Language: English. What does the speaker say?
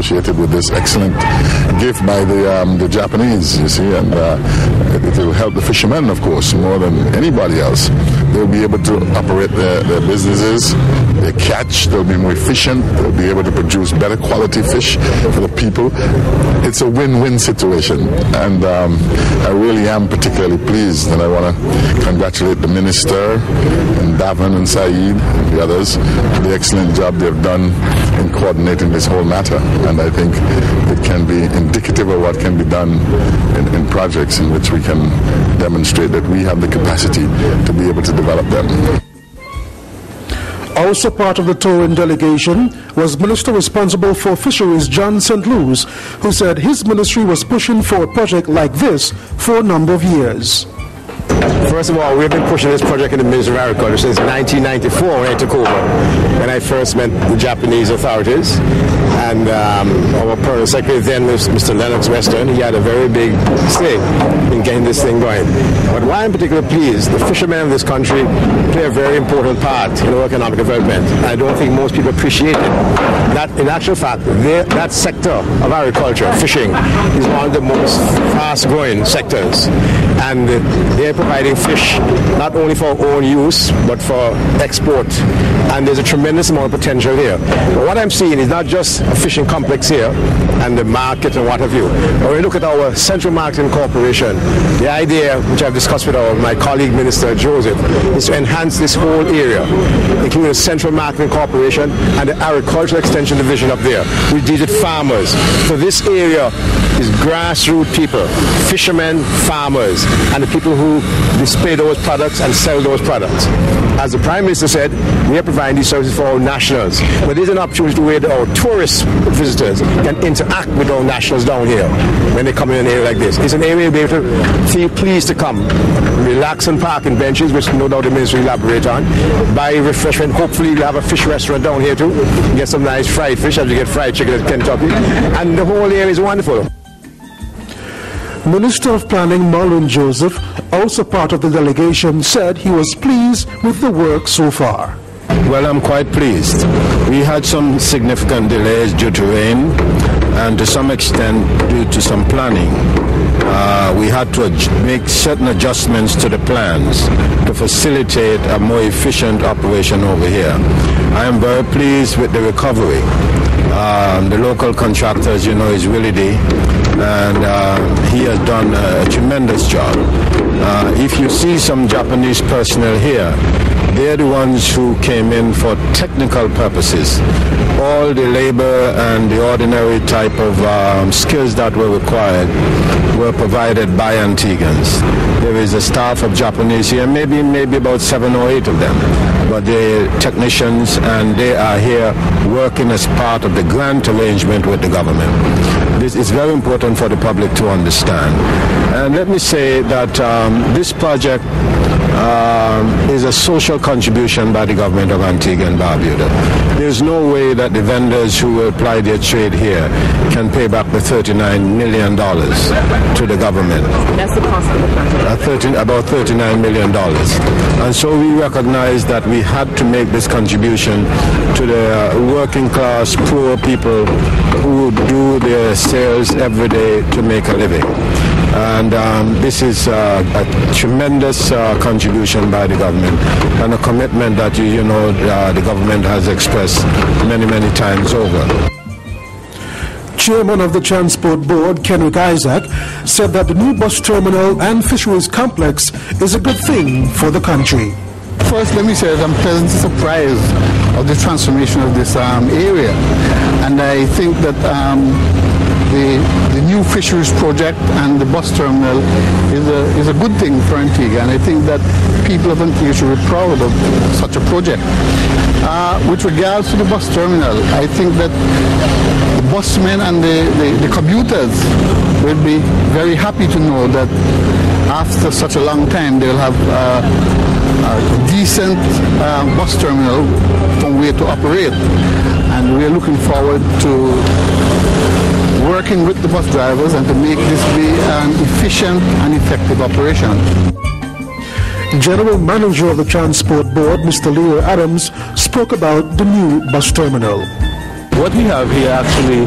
associated with this excellent gift by the Japanese, you see, and it will help the fishermen, of course, more than anybody else. They'll be able to operate their businesses, their catch, they'll be more efficient, they'll be able to produce better quality fish for the people. It's a win-win situation, and I really am particularly pleased, and I want to congratulate the minister and Davin and Saeed and the others for the excellent job they've done in coordinating this whole matter, and I think it can be indicative of what can be done in projects in which we can demonstrate that we have the capacity to be able to develop them. Also part of the touring delegation was Minister responsible for Fisheries John St. Louis, who said his ministry was pushing for a project like this for a number of years. First of all, we've been pushing this project in the Ministry of Agriculture since 1994 when I took over, when I first met the Japanese authorities. And our Permanent Secretary then, Mr. Lennox Western, he had a very big say in getting this thing going. But why I'm particularly pleased, the fishermen of this country play a very important part in our economic development. I don't think most people appreciate it. That, in actual fact, that sector of agriculture, fishing, is one of the most fast-growing sectors. And they're providing fish not only for our own use, but for export. And there's a tremendous amount of potential here. But what I'm seeing is not just a fishing complex here and the market and what have you. When we look at our Central Marketing Corporation, the idea, which I've discussed with my colleague Minister Joseph, is to enhance this whole area, including the Central Marketing Corporation and the Agricultural Extension Division up there, which deals with farmers. So this area is grassroots people, fishermen, farmers, and the people who display those products and sell those products. As the Prime Minister said, we are providing these services for our nationals. But there's an opportunity where our tourist visitors can interact with our nationals down here when they come in an area like this. It's an area where you'll be able to feel pleased to come, relax on parking benches, which no doubt the Ministry will elaborate on, buy refreshment. Hopefully we'll have a fish restaurant down here too. Get some nice fried fish as you get fried chicken at Kentucky. And the whole area is wonderful. Minister of Planning Marlon Joseph, also part of the delegation, said he was pleased with the work so far. Well, I'm quite pleased. We had some significant delays due to rain and to some extent due to some planning. We had to make certain adjustments to the plans to facilitate a more efficient operation over here. I am very pleased with the recovery. The local contractor, as you know, is Willie D, and he has done a tremendous job. If you see some Japanese personnel here, they're the ones who came in for technical purposes. All the labor and the ordinary type of skills that were required were provided by Antiguans. There is a staff of Japanese here, maybe about 7 or 8 of them, but they're technicians and they are here working as part of the grant arrangement with the government. This is very important for the public to understand. And let me say that this project is a social contribution by the government of Antigua and Barbuda. There's no way that the vendors who will apply their trade here can pay back the $39 million to the government. That's the cost of the project. About $39 million. And so we recognize that we had to make this contribution to the working class, poor people who do their sales every day to make a living. And this is a tremendous contribution by the government and a commitment that the government has expressed many, many times over. Chairman of the Transport Board, Kenrick Isaac, said that the new bus terminal and fisheries complex is a good thing for the country. First, let me say that I'm pleasantly surprised of the transformation of this area, and I think that the new fisheries project and the bus terminal is a good thing for Antigua, and I think that people of Antigua should be proud of such a project. With regards to the bus terminal, I think that the busmen and the commuters will be very happy to know that after such a long time they'll have a decent bus terminal from where to operate, and we're looking forward to working with the bus drivers and to make this be an efficient and effective operation. General Manager of the Transport Board, Mr. Leo Adams, spoke about the new bus terminal. What we have here actually